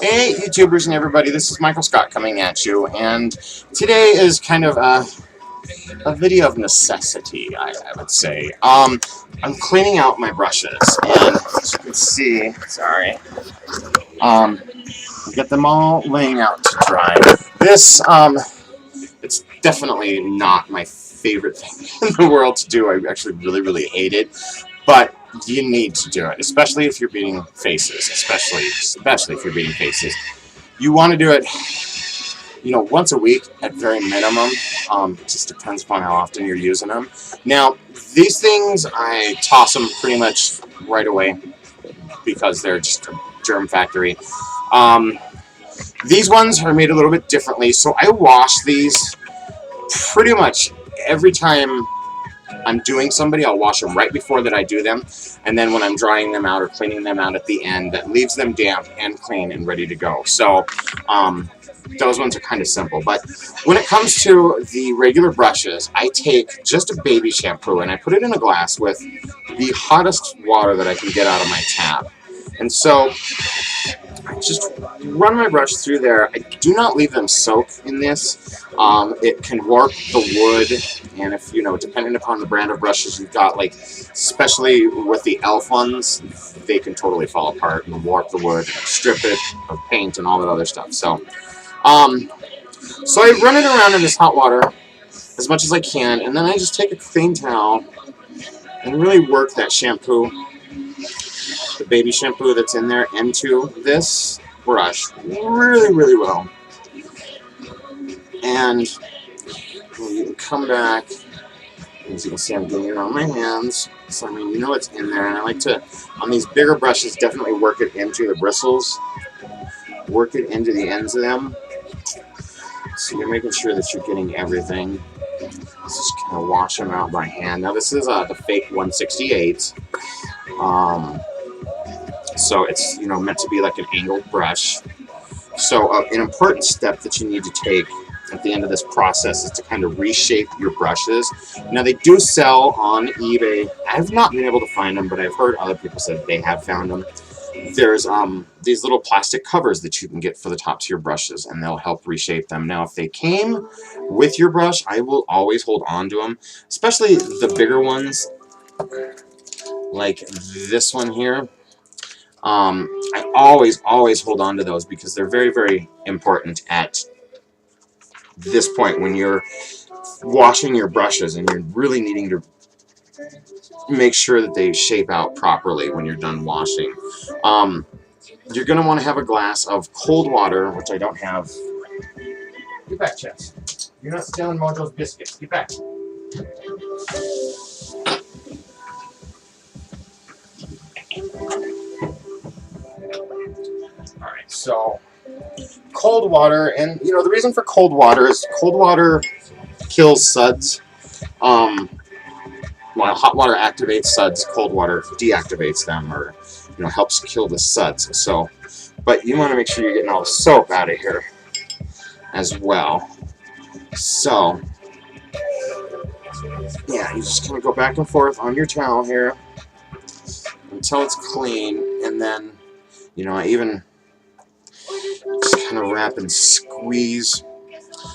Hey YouTubers and everybody, this is Michael Scott coming at you, and today is kind of a video of necessity, I would say. I'm cleaning out my brushes, and as you can see, sorry, get them all laying out to dry. This, it's definitely not my favorite thing in the world to do. I actually really hate it, but you need to do it, especially if you're beating faces, especially if you're beating faces. You want to do it, you know, once a week at very minimum. It just depends upon how often you're using them. Now, these things, I toss them pretty much right away because they're just a germ factory. These ones are made a little bit differently, so I wash these pretty much every time I'm doing somebody. I'll wash them right before that I do them, and then when I'm drying them out or cleaning them out at the end, that leaves them damp and clean and ready to go. So those ones are kind of simple. But when it comes to the regular brushes, I take just a baby shampoo and I put it in a glass with the hottest water that I can get out of my tap. And so I just run my brush through there. I do not leave them soak in this. It can warp the wood, and if, you know, depending upon the brand of brushes you've got, like, especially with the e.l.f. ones, they can totally fall apart and warp the wood, strip it of paint and all that other stuff. So I run it around in this hot water as much as I can, and then I just take a clean towel and really work that shampoo, the baby shampoo that's in there, into this brush really well. And you can come back, as you can see I'm getting it on my hands, so I mean, you know it's in there. And I like to, on these bigger brushes, definitely work it into the bristles, work it into the ends of them, so you're making sure that you're getting everything. Just kind of wash them out by hand. Now this is the fake 168. So it's, you know, meant to be like an angled brush. So an important step that you need to take at the end of this process is to kind of reshape your brushes. Now they do sell on eBay. I've not been able to find them, but I've heard other people say that they have found them. There's these little plastic covers that you can get for the tops of your brushes, and they'll help reshape them. Now if they came with your brush, I will always hold on to them, especially the bigger ones like this one here. I always hold on to those because they're very important at this point when you're washing your brushes and you're really needing to make sure that they shape out properly when you're done washing. You're going to want to have a glass of cold water, which I don't have. Get back, Chess. You're not stealing Mojo's biscuits. Get back. Alright, so cold water, and you know the reason for cold water is cold water kills suds. While hot water activates suds, cold water deactivates them, or, you know, helps kill the suds. So, but you want to make sure you're getting all the soap out of here as well. So, yeah, you just kind of go back and forth on your towel here until it's clean, and then, you know, I even just kind of wrap and squeeze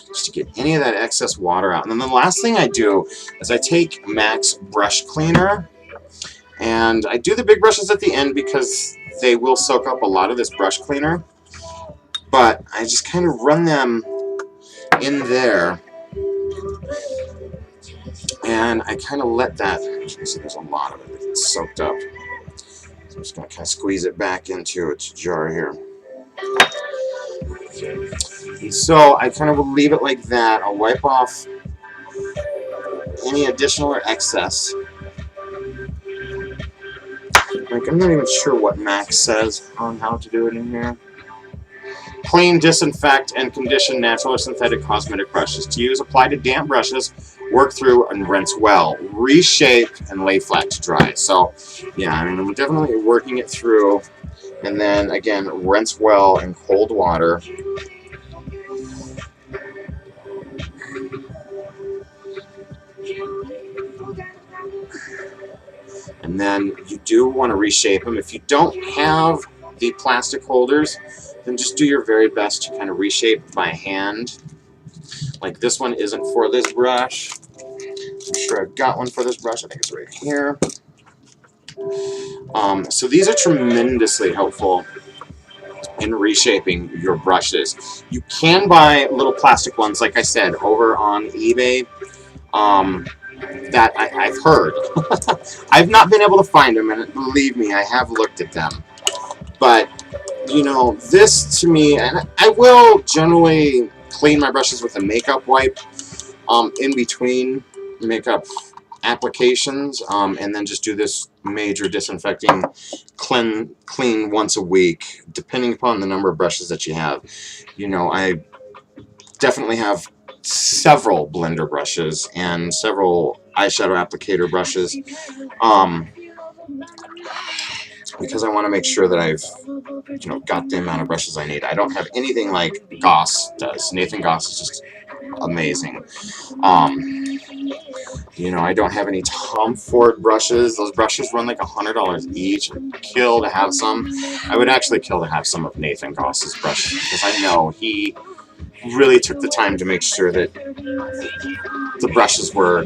just to get any of that excess water out. And then the last thing I do is I take Max brush cleaner, and I do the big brushes at the end because they will soak up a lot of this brush cleaner, but I just kind of run them in there, and I kind of let that, as you can see there's a lot of it that's soaked up. So I'm just going to kind of squeeze it back into its jar here. And so I kind of will leave it like that. I'll wipe off any additional or excess. Like, I'm not even sure what Max says on how to do it in here. Clean, disinfect, and condition natural or synthetic cosmetic brushes. To use, apply to damp brushes, work through, and rinse well. Reshape and lay flat to dry. So, yeah, I mean, I'm definitely working it through. And then, again, rinse well in cold water. And then you do want to reshape them. If you don't have the plastic holders, then just do your very best to kind of reshape by hand. Like this one isn't for this brush. I'm sure I've got one for this brush. I think it's right here. So these are tremendously helpful in reshaping your brushes. You can buy little plastic ones, like I said, over on eBay. That I've heard. I've not been able to find them, and believe me, I have looked at them. But, you know, this to me, and I will generally clean my brushes with a makeup wipe in between makeup applications, and then just do this major disinfecting clean once a week, depending upon the number of brushes that you have. You know, I definitely have several blender brushes and several eyeshadow applicator brushes, because I want to make sure that I've, you know, got the amount of brushes I need. I don't have anything like Goss does. Nathan Goss is just amazing. You know, I don't have any Tom Ford brushes. Those brushes run like $100 each. I'd kill to have some. I would actually kill to have some of Nathan Goss's brushes, because I know he really took the time to make sure that the brushes were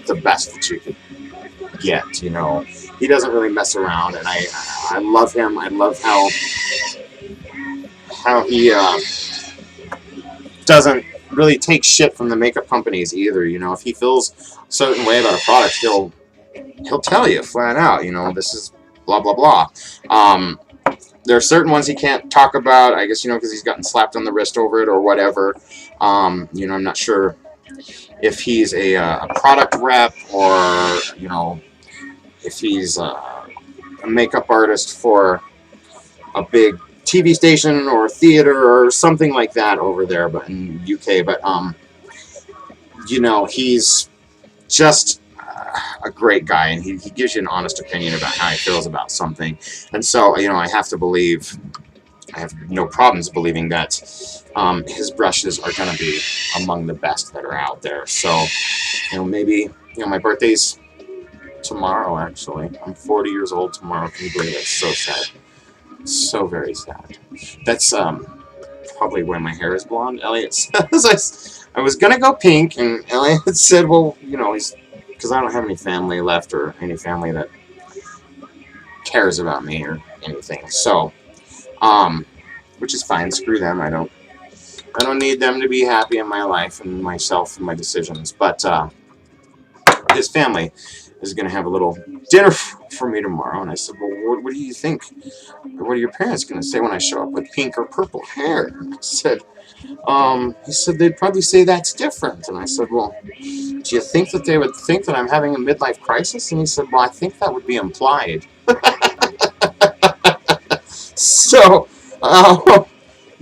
the best that you could get. You know, he doesn't really mess around, and I love him. I love how he doesn't really take shit from the makeup companies either. You know, if he feels a certain way about a product, he'll tell you flat out, you know, this is blah blah blah. There are certain ones he can't talk about, I guess, you know, because he's gotten slapped on the wrist over it or whatever. You know, I'm not sure if he's a product rep, or, you know, if he's a makeup artist for a big TV station or theater or something like that over there, but in UK. But you know, he's just a great guy, and he gives you an honest opinion about how he feels about something. And so, you know, I have to believe, I have no problems believing that his brushes are going to be among the best that are out there. So, you know, maybe, you know, my birthday's tomorrow, actually. I'm 40 years old tomorrow. Can you believe it? It's so sad. So very sad. That's probably why my hair is blonde. Elliot says I was gonna go pink, and Elliot said, well, you know, because I don't have any family left, or any family that cares about me or anything. So, which is fine. Screw them. I don't need them to be happy in my life and myself and my decisions. But his family is going to have a little dinner for me tomorrow. And I said, well, what do you think? What are your parents going to say when I show up with pink or purple hair? And I said, he said, they'd probably say that's different. And I said, well, do you think that they would think that I'm having a midlife crisis? And he said, well, I think that would be implied. So,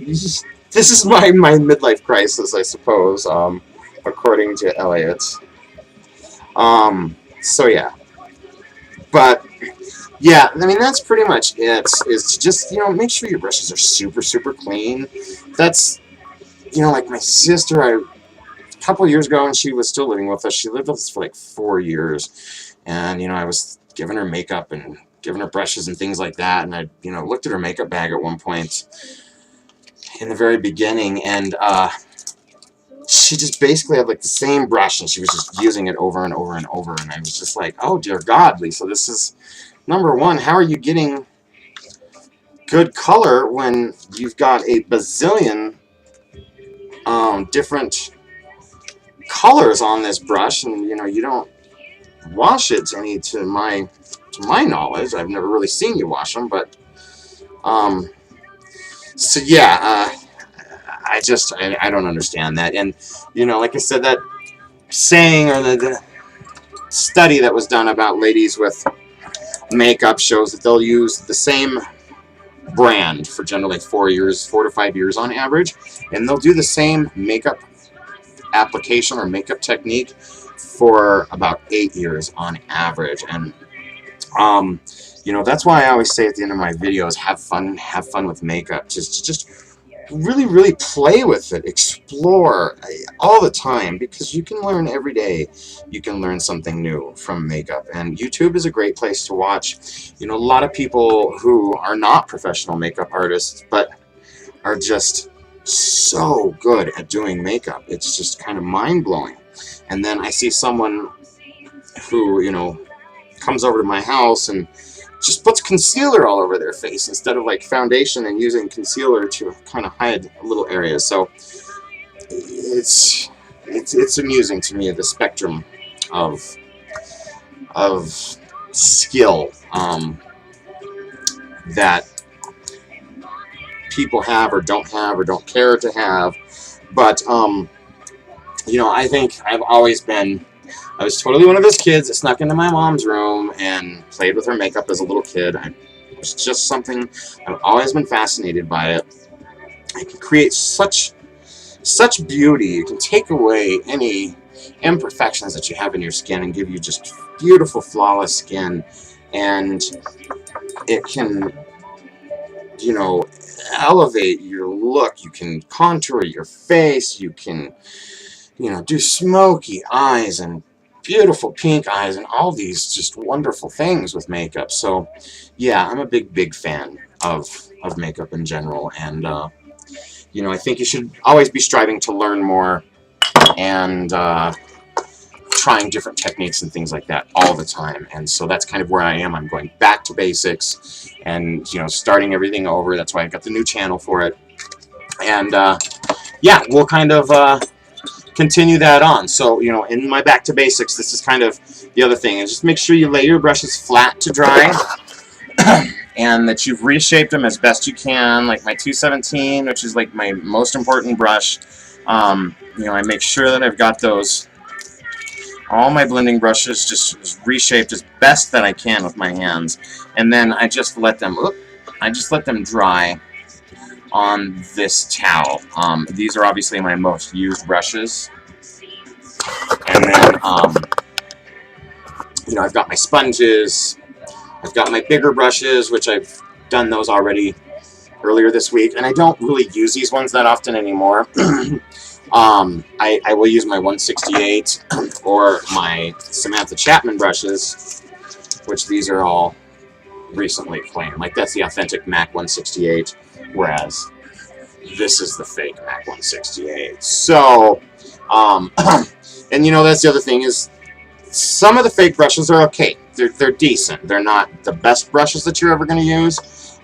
this is my midlife crisis, I suppose, according to Elliot. So yeah, but yeah, I mean, that's pretty much it. Is just, you know, make sure your brushes are super clean. That's, you know, like my sister, a couple of years ago, when she was still living with us, she lived with us for like 4 years, and, you know, I was giving her makeup and giving her brushes and things like that, and I, you know, looked at her makeup bag at one point in the very beginning, and she just basically had like the same brush, and she was just using it over and over and over, and I was just like, oh dear God, Lisa, this is, number one, how are you getting good color when you've got a bazillion different colors on this brush, and, you know, you don't wash it to my knowledge. I've never really seen you wash them, but so yeah, I don't understand that. And, you know, like I said, that saying, or the study that was done about ladies with makeup shows that they'll use the same brand for generally 4 to 5 years on average, and they'll do the same makeup application or makeup technique for about 8 years on average. And you know, that's why I always say at the end of my videos, have fun with makeup. Just really play with it, explore all the time, because you can learn every day. You can learn something new from makeup, and YouTube is a great place to watch. A lot of people who are not professional makeup artists, but are just so good at doing makeup. It's just kind of mind-blowing. And then I see someone who, comes over to my house and just puts concealer all over their face instead of like foundation, and using concealer to kind of hide little areas. So it's amusing to me, the spectrum of skill that people have or don't care to have. But I think I was totally one of those kids that snuck into my mom's room and played with her makeup as a little kid. It was just something, I've always been fascinated by it. It can create such beauty. You can take away any imperfections that you have in your skin and give you just beautiful, flawless skin. And it can, elevate your look. You can contour your face. You can, do smoky eyes and beautiful pink eyes and all these just wonderful things with makeup. So yeah, I'm a big fan of makeup in general, and I think you should always be striving to learn more, and trying different techniques and things like that all the time. And so that's kind of where I am. I'm going back to basics and starting everything over. That's why I got the new channel for it. And yeah, we'll kind of continue that on. So, in my back to basics, this is kind of the other thing, is just make sure you lay your brushes flat to dry and that you've reshaped them as best you can. Like my 217, which is like my most important brush, I make sure that I've got all my blending brushes just reshaped as best that I can with my hands, and then I just let them dry on this towel. These are obviously my most used brushes. And then, I've got my sponges. I've got my bigger brushes, which I've done those already earlier this week. And I don't really use these ones that often anymore. I will use my 168 or my Samantha Chapman brushes, which these are all recently clean. Like, that's the authentic MAC 168, whereas this is the fake MAC 168. So, and that's the other thing, is some of the fake brushes are okay. They're decent. They're not the best brushes that you're ever going to use.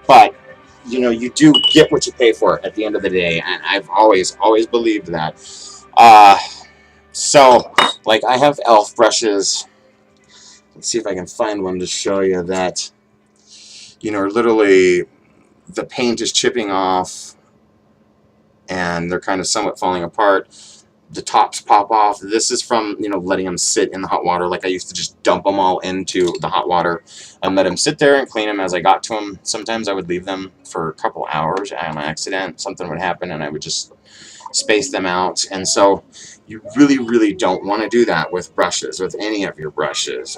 But, you do get what you pay for at the end of the day. And I've always believed that. So, like, I have e.l.f. brushes. Let's see if I can find one to show you that, literally the paint is chipping off and they're kind of somewhat falling apart. The tops pop off. This is from, letting them sit in the hot water. Like, I used to just dump them all into the hot water and let them sit there and clean them as I got to them. Sometimes I would leave them for a couple hours on accident. Something would happen and I would just space them out. And so you really don't want to do that with brushes, with any of your brushes.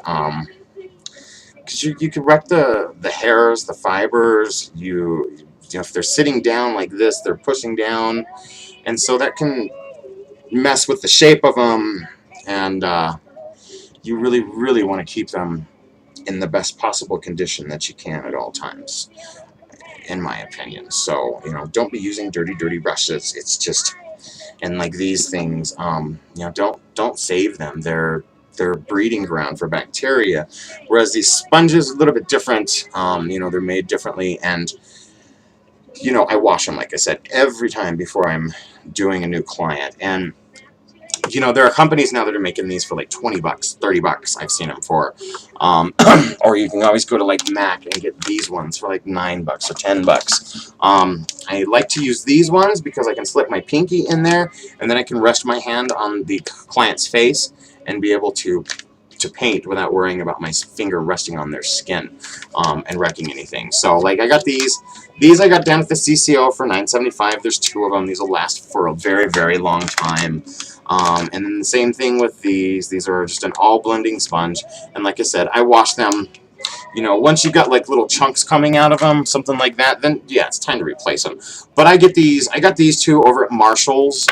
Because you could wreck the hairs, the fibers. If they're sitting down like this, they're pushing down. And so that can mess with the shape of them, and you really want to keep them in the best possible condition that you can at all times, in my opinion. So don't be using dirty brushes. It's just, and like these things, don't save them. They're breeding ground for bacteria, whereas these sponges are a little bit different. They're made differently, and I wash them, like I said, every time before I'm doing a new client. And there are companies now that are making these for like $20, $30. I've seen them for, or you can always go to like MAC and get these ones for like $9 or $10. I like to use these ones because I can slip my pinky in there, and then I can rest my hand on the client's face and be able to paint without worrying about my finger resting on their skin and wrecking anything. So, like, I got these I got down at the CCO for $9.75. There's 2 of them. These will last for a very long time. And then the same thing with these. These are just an all blending sponge, and like I said, I wash them You know, once you've got like little chunks coming out of them, something like that, then yeah, it's time to replace them. But I got these two over at Marshall's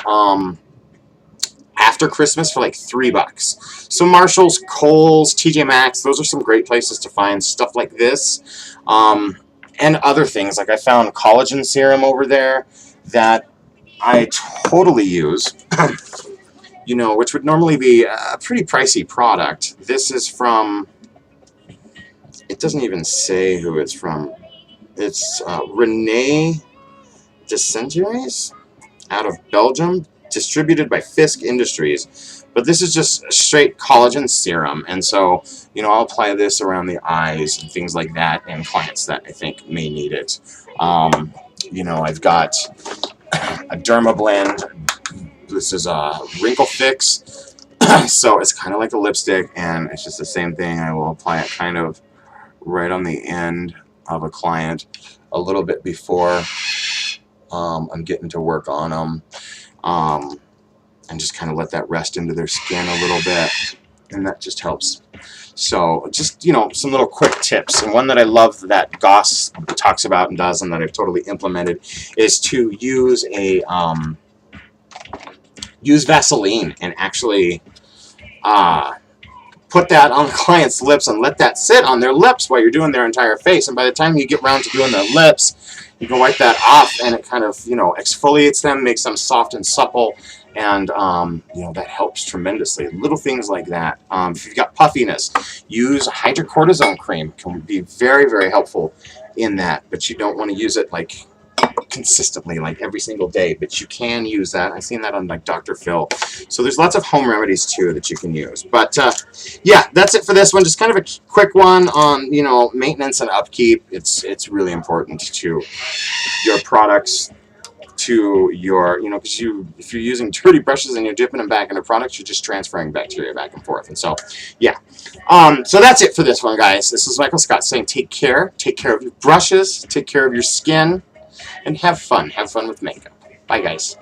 after Christmas for like $3. So Marshall's, Kohl's, TJ Maxx, those are some great places to find stuff like this. And other things, like I found collagen serum over there that I totally use, you know, which would normally be a pretty pricey product. This is from, it doesn't even say who it's from. It's Renee Descenteres out of Belgium, distributed by Fisk Industries. But this is just straight collagen serum, and so, you know, I'll apply this around the eyes and things like that, and clients that I think may need it. You know, I've got a Derma Blend. This is a Wrinkle Fix, so it's kind of like a lipstick, and it's just the same thing. I will apply it kind of right on the end of a client a little bit before I'm getting to work on them. And just kind of let that rest into their skin a little bit, and that just helps. So just, you know, some little quick tips, and one that I love that Goss talks about and does, and that I've totally implemented, is to use a use Vaseline and actually put that on the client's lips and let that sit on their lips while you're doing their entire face. And by the time you get around to doing their lips, you can wipe that off, and it kind of, you know, exfoliates them, makes them soft and supple, and you know, that helps tremendously. Little things like that. If you've got puffiness, use hydrocortisone cream. It can be very, very helpful in that, but you don't want to use it like consistently, like every single day, but you can use that. I've seen that on like Dr. Phil. So there's lots of home remedies too that you can use. But yeah, that's it for this one. Just kind of a quick one on, you know, maintenance and upkeep. It's really important to your products, to your, you know, because if you're using dirty brushes and you're dipping them back into products, you're just transferring bacteria back and forth. And so, yeah. So that's it for this one, guys. This is Michael Scott saying take care of your brushes, take care of your skin, and have fun. Have fun with makeup. Bye, guys.